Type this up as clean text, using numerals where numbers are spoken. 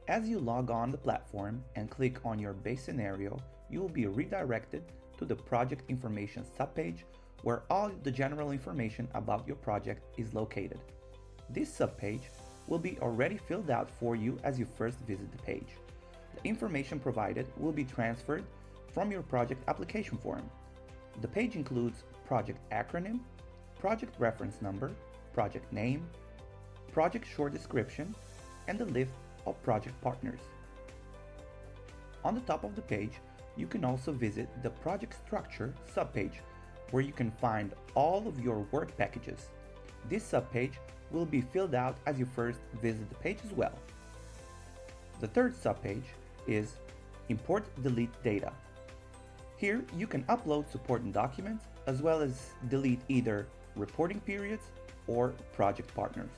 As you log on the platform and click on your base scenario, you will be redirected to the project information subpage where all the general information about your project is located. This subpage will be already filled out for you as you first visit the page. The information provided will be transferred from your project application form. The page includes project acronym, project reference number, project name, project short description, and the list of project partners. On the top of the page, you can also visit the project structure subpage, where you can find all of your work packages. This subpage will be filled out as you first visit the page as well. The third subpage is Import Delete Data. Here you can upload supporting documents as well as delete either reporting periods or project partners.